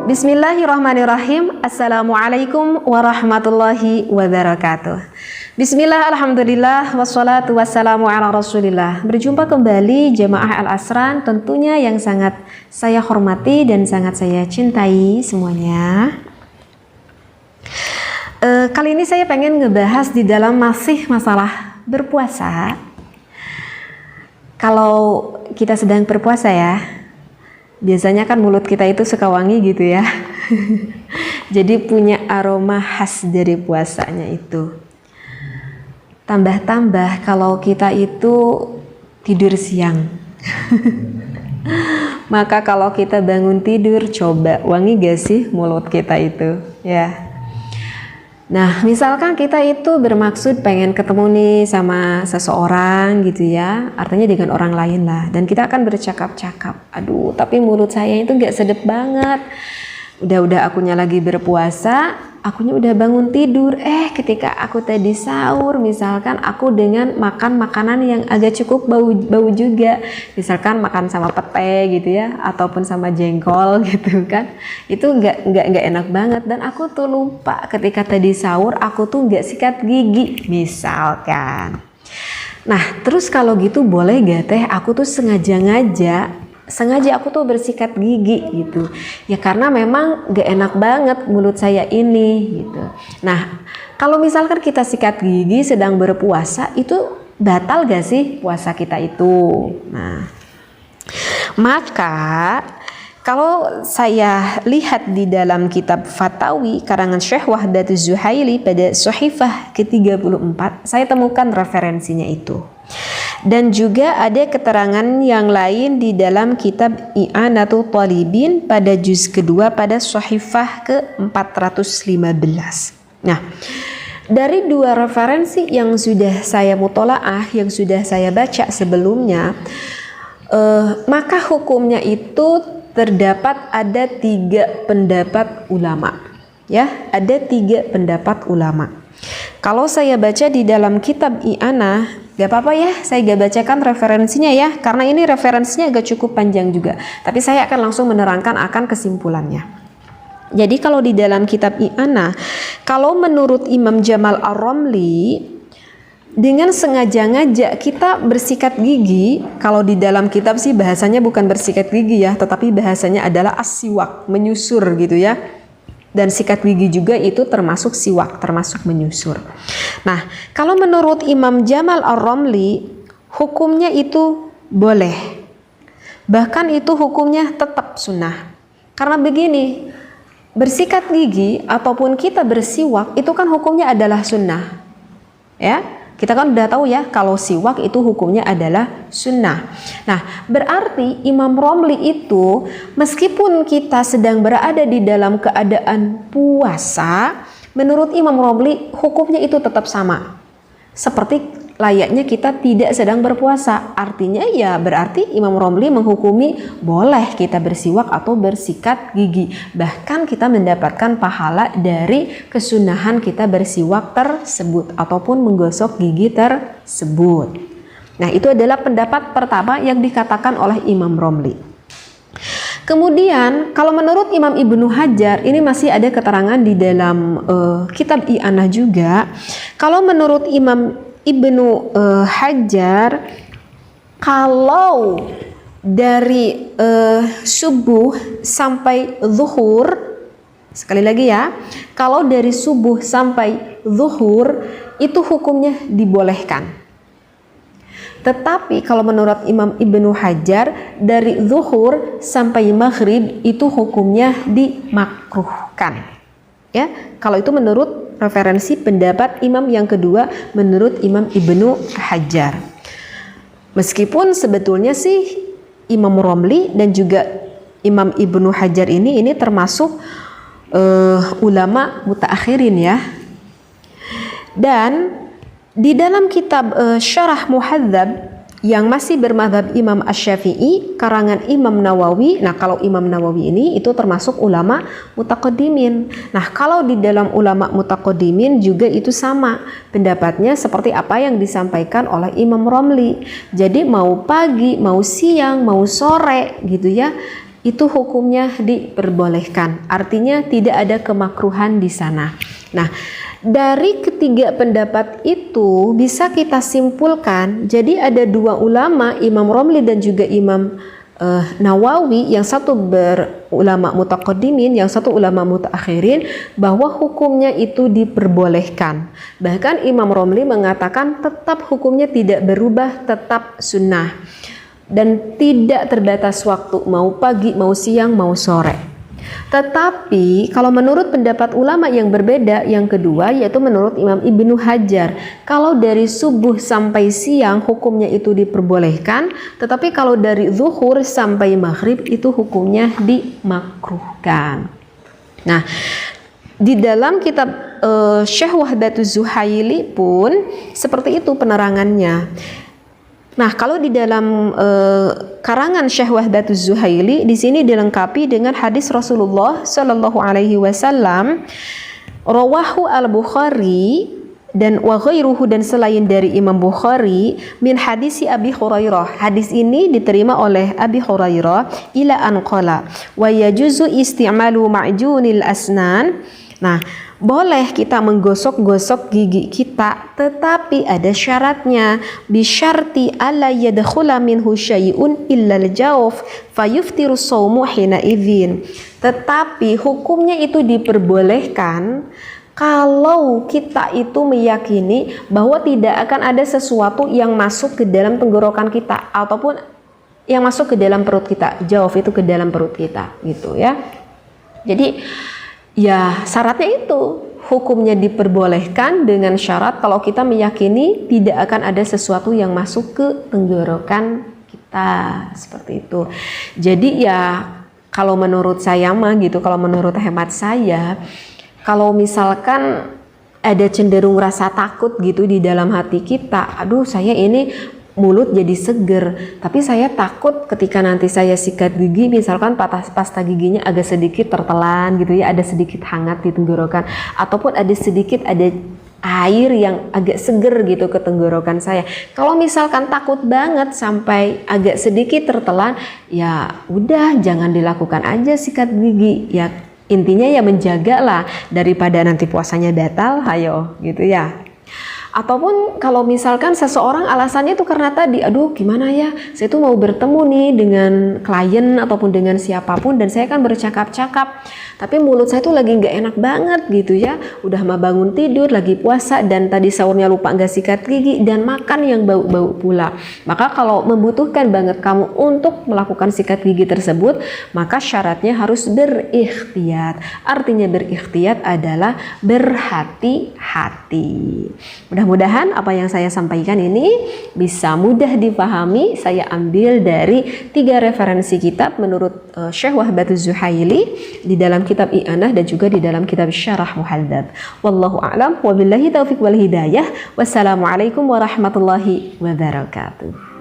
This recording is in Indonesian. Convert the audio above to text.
Bismillahirrahmanirrahim. Assalamualaikum warahmatullahi wabarakatuh. Bismillah, alhamdulillah, wassalatu wassalamu ala rasulillah. Berjumpa kembali jemaah Al-Asran, tentunya yang sangat saya hormati dan sangat saya cintai semuanya. Kali ini saya pengen ngebahas di dalam masih masalah berpuasa. Kalau kita sedang berpuasa ya, biasanya kan mulut kita itu suka wangi gitu ya. Jadi punya aroma khas dari puasanya itu. Tambah-tambah kalau kita itu tidur siang. Maka kalau kita bangun tidur, coba wangi gak sih mulut kita itu ya. Nah, misalkan kita itu bermaksud pengen ketemu nih sama seseorang gitu ya, artinya dengan orang lain lah, dan kita akan bercakap-cakap. Aduh, tapi mulut saya itu gak sedap banget. Udah akunya lagi berpuasa, akunya udah bangun tidur. Ketika aku tadi sahur, misalkan aku dengan makan makanan yang agak cukup bau juga, misalkan makan sama pete gitu ya, ataupun sama jengkol gitu kan, itu nggak enak banget. Dan aku tuh lupa ketika tadi sahur aku tuh nggak sikat gigi misalkan. Nah, terus kalau gitu boleh gak teh aku tuh sengaja aku tuh bersikat gigi gitu ya, karena memang gak enak banget mulut saya ini gitu. Nah, kalau misalkan kita sikat gigi sedang berpuasa, itu batal gak sih puasa kita itu? Nah, maka kalau saya lihat di dalam kitab Fatawi karangan Syekh Wahdatul Zuhaili pada Shahifah ke-34, saya temukan referensinya itu. Dan juga ada keterangan yang lain di dalam kitab I'anatul Talibin pada juz kedua pada Shahifah ke-415. Nah, dari dua referensi yang sudah saya mutolaah, yang sudah saya baca sebelumnya, maka hukumnya itu terdapat ada 3 pendapat ulama. Ya, ada 3 pendapat ulama. Kalau saya baca di dalam kitab I'anah, gak apa-apa ya, saya gak bacakan referensinya ya, karena ini referensinya agak cukup panjang juga. Tapi saya akan langsung menerangkan akan kesimpulannya. Jadi kalau di dalam kitab I'anah, kalau menurut Imam Jamal Ar-Romli, dengan sengaja ngajak kita bersikat gigi, kalau di dalam kitab sih bahasanya bukan bersikat gigi ya, tetapi bahasanya adalah as-siwak, menyusur gitu ya. Dan sikat gigi juga itu termasuk siwak, termasuk menyusur. Nah, kalau menurut Imam Jamal Ar-Romli, hukumnya itu boleh. Bahkan itu hukumnya tetap sunnah. Karena begini, bersikat gigi ataupun kita bersiwak itu kan hukumnya adalah sunnah. Ya, kita kan udah tahu ya kalau siwak itu hukumnya adalah sunnah. Nah, berarti Imam Romli itu meskipun kita sedang berada di dalam keadaan puasa, menurut Imam Romli hukumnya itu tetap sama. Seperti layaknya kita tidak sedang berpuasa. Artinya ya berarti Imam Romli menghukumi boleh kita bersiwak atau bersikat gigi. Bahkan kita mendapatkan pahala dari kesunahan kita bersiwak tersebut ataupun menggosok gigi tersebut. Nah, itu adalah pendapat pertama yang dikatakan oleh Imam Romli. Kemudian kalau menurut Imam Ibnu Hajar, ini masih ada keterangan di dalam kitab I'anah juga. Kalau menurut Imam Ibnu Hajar, kalau dari subuh sampai zuhur, sekali lagi ya, kalau dari subuh sampai zuhur itu hukumnya dibolehkan. Tetapi kalau menurut Imam Ibnu Hajar, dari zuhur sampai maghrib itu hukumnya dimakruhkan. Ya, kalau itu menurut referensi pendapat imam yang kedua menurut Imam Ibnu Hajar. Meskipun sebetulnya sih Imam Romli dan juga Imam Ibnu Hajar ini termasuk ulama mutaakhirin ya. Dan di dalam kitab Syarah Muhadzab yang masih bermadzhab Imam Asy-Syafi'i karangan Imam Nawawi. Nah, kalau Imam Nawawi ini itu termasuk ulama mutaqaddimin. Nah, kalau di dalam ulama mutaqaddimin juga itu sama pendapatnya seperti apa yang disampaikan oleh Imam Romli. Jadi mau pagi, mau siang, mau sore gitu ya, itu hukumnya diperbolehkan. Artinya tidak ada kemakruhan di sana. Nah, dari ketiga pendapat itu bisa kita simpulkan, jadi ada dua ulama, Imam Romli dan juga Imam Nawawi, yang satu berulama mutaqaddimin, yang satu ulama mutaakhirin, bahwa hukumnya itu diperbolehkan. Bahkan Imam Romli mengatakan tetap hukumnya tidak berubah, tetap sunnah dan tidak terbatas waktu, mau pagi, mau siang, mau sore. Tetapi kalau menurut pendapat ulama yang berbeda, yang kedua, yaitu menurut Imam Ibnu Hajar, kalau dari subuh sampai siang hukumnya itu diperbolehkan, tetapi kalau dari zuhur sampai maghrib itu hukumnya dimakruhkan. Nah, di dalam kitab Syekh Wahdatuz Zuhaili pun seperti itu penerangannya. Nah, kalau di dalam karangan Syekh Wahdatuz Zuhaili, di sini dilengkapi dengan hadis Rasulullah Shallallahu Alaihi Wasallam, rawahu al-Bukhari dan wa ghairuhu, dan selain dari Imam Bukhari, min hadisi Abi Hurairah. Hadis ini diterima oleh Abi Hurairah ila an qala wa yajuzu isti'malu ma'junil asnan. Nah, boleh kita menggosok-gosok gigi kita, tetapi ada syaratnya. Bisyarti alla yadkhula minhu syai'un illa al-jawf fayuftiru shaumu hina idzin. Tetapi hukumnya itu diperbolehkan kalau kita itu meyakini bahwa tidak akan ada sesuatu yang masuk ke dalam tenggorokan kita ataupun yang masuk ke dalam perut kita. Jawf itu ke dalam perut kita, gitu ya. Jadi ya syaratnya itu hukumnya diperbolehkan dengan syarat kalau kita meyakini tidak akan ada sesuatu yang masuk ke tenggorokan kita, seperti itu. Jadi ya kalau menurut saya mah gitu, kalau menurut hemat saya, kalau misalkan ada cenderung rasa takut gitu di dalam hati kita, aduh saya ini mulut jadi seger, tapi saya takut ketika nanti saya sikat gigi, misalkan pasta giginya agak sedikit tertelan gitu ya, ada sedikit hangat di tenggorokan, ataupun ada air yang agak seger gitu ke tenggorokan saya. Kalau misalkan takut banget sampai agak sedikit tertelan, ya udah jangan dilakukan aja sikat gigi. Ya intinya ya menjagalah daripada nanti puasanya batal, hayo gitu ya. Ataupun kalau misalkan seseorang alasannya itu karena tadi, aduh gimana ya, saya tuh mau bertemu nih dengan klien ataupun dengan siapapun dan saya kan bercakap-cakap, tapi mulut saya tuh lagi nggak enak banget gitu ya, udah mah bangun tidur, lagi puasa dan tadi sahurnya lupa nggak sikat gigi dan makan yang bau-bau pula. Maka kalau membutuhkan banget kamu untuk melakukan sikat gigi tersebut, maka syaratnya harus berikhtiyat. Artinya berikhtiyat adalah berhati-hati. Mudah-mudahan apa yang saya sampaikan ini bisa mudah dipahami. Saya ambil dari 3 referensi kitab menurut Syekh Wahdatuz Zuhaili di dalam kitab I'anah dan juga di dalam kitab Syarah Muhadzab. Wallahu a'lam wa billahi taufiq wal hidayah. Wassalamualaikum warahmatullahi wabarakatuh.